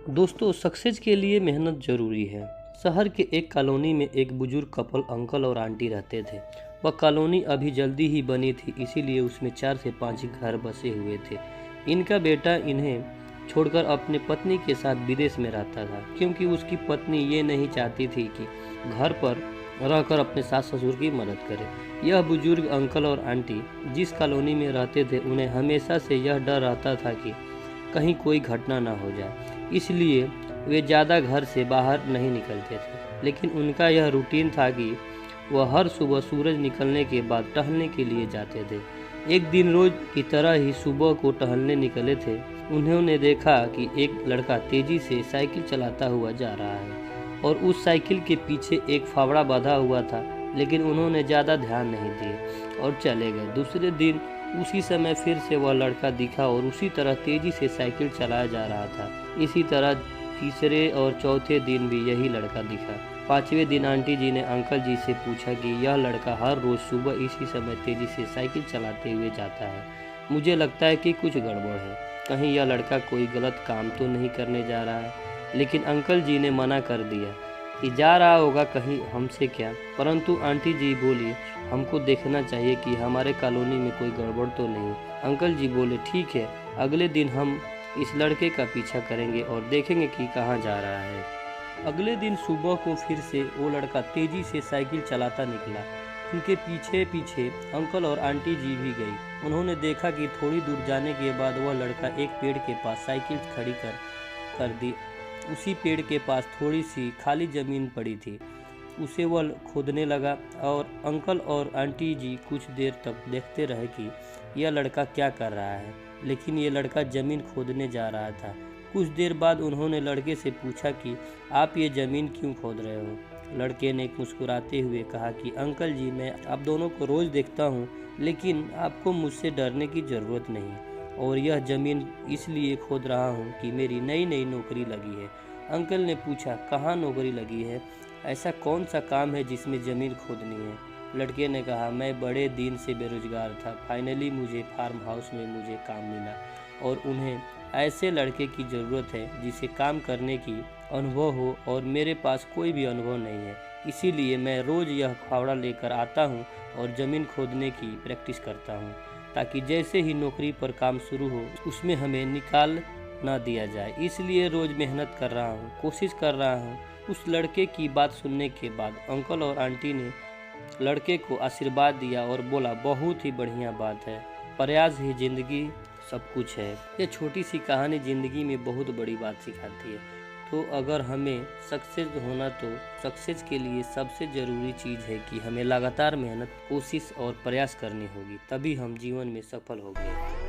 दोस्तों, सक्सेस के लिए मेहनत ज़रूरी है। शहर के एक कॉलोनी में एक बुजुर्ग कपल अंकल और आंटी रहते थे। वह कॉलोनी अभी जल्दी ही बनी थी, इसीलिए उसमें 4 से 5 घर बसे हुए थे। इनका बेटा इन्हें छोड़कर अपनी पत्नी के साथ विदेश में रहता था, क्योंकि उसकी पत्नी ये नहीं चाहती थी कि घर पर रहकर अपने सास ससुर की मदद करे। यह बुजुर्ग अंकल और आंटी जिस कॉलोनी में रहते थे, उन्हें हमेशा से यह डर रहता था कि कहीं कोई घटना ना हो जाए, इसलिए वे ज़्यादा घर से बाहर नहीं निकलते थे। लेकिन उनका यह रूटीन था कि वह हर सुबह सूरज निकलने के बाद टहलने के लिए जाते थे। एक दिन रोज की तरह ही सुबह को टहलने निकले थे। उन्होंने देखा कि एक लड़का तेजी से साइकिल चलाता हुआ जा रहा है और उस साइकिल के पीछे एक फावड़ा बंधा हुआ था, लेकिन उन्होंने ज़्यादा ध्यान नहीं दिए और चले गए। दूसरे दिन उसी समय फिर से वह लड़का दिखा और उसी तरह तेजी से साइकिल चलाया जा रहा था। इसी तरह तीसरे और चौथे दिन भी यही लड़का दिखा। 5वें दिन आंटी जी ने अंकल जी से पूछा कि यह लड़का हर रोज सुबह इसी समय तेजी से साइकिल चलाते हुए जाता है। मुझे लगता है कि कुछ गड़बड़ है। कहीं यह लड़का कोई गलत काम तो नहीं करने जा रहा है। लेकिन अंकल जी ने मना कर दिया कि जा रहा होगा कहीं हमसे क्या। परंतु आंटी जी बोली, हमको देखना चाहिए कि हमारे कॉलोनी में कोई गड़बड़ तो नहीं। अंकल जी बोले, ठीक है, अगले दिन हम इस लड़के का पीछा करेंगे और देखेंगे कि कहाँ जा रहा है। अगले दिन सुबह को फिर से वो लड़का तेजी से साइकिल चलाता निकला। उनके पीछे पीछे अंकल और आंटी जी भी गई। उन्होंने देखा कि थोड़ी दूर जाने के बाद वह लड़का एक पेड़ के पास साइकिल खड़ी कर दी। उसी पेड़ के पास थोड़ी सी खाली जमीन पड़ी थी, उसे वह खोदने लगा और अंकल और आंटी जी कुछ देर तक देखते रहे कि यह लड़का क्या कर रहा है। लेकिन ये लड़का ज़मीन खोदने जा रहा था। कुछ देर बाद उन्होंने लड़के से पूछा कि आप ये ज़मीन क्यों खोद रहे हो। लड़के ने मुस्कुराते हुए कहा कि अंकल जी, मैं आप दोनों को रोज़ देखता हूँ, लेकिन आपको मुझसे डरने की ज़रूरत नहीं, और यह ज़मीन इसलिए खोद रहा हूँ कि मेरी नई नई नौकरी लगी है। अंकल ने पूछा, कहाँ नौकरी लगी है? ऐसा कौन सा काम है जिसमें ज़मीन खोदनी है? लड़के ने कहा, मैं बड़े दिन से बेरोजगार था, फाइनली मुझे फार्म हाउस में मुझे काम मिला और उन्हें ऐसे लड़के की ज़रूरत है जिसे काम करने की अनुभव हो, और मेरे पास कोई भी अनुभव नहीं है। इसीलिए मैं रोज़ यह फावड़ा लेकर आता हूँ और ज़मीन खोदने की प्रैक्टिस करता हूँ, ताकि जैसे ही नौकरी पर काम शुरू हो उसमें हमें निकाल ना दिया जाए। इसलिए रोज़ मेहनत कर रहा हूँ, कोशिश कर रहा हूँ। उस लड़के की बात सुनने के बाद अंकल और आंटी ने लड़के को आशीर्वाद दिया और बोला, बहुत ही बढ़िया बात है, प्रयास ही जिंदगी सब कुछ है। ये छोटी सी कहानी जिंदगी में बहुत बड़ी बात सिखाती है। तो अगर हमें सक्सेस होना, तो सक्सेस के लिए सबसे ज़रूरी चीज़ है कि हमें लगातार मेहनत, कोशिश और प्रयास करनी होगी, तभी हम जीवन में सफल होंगे।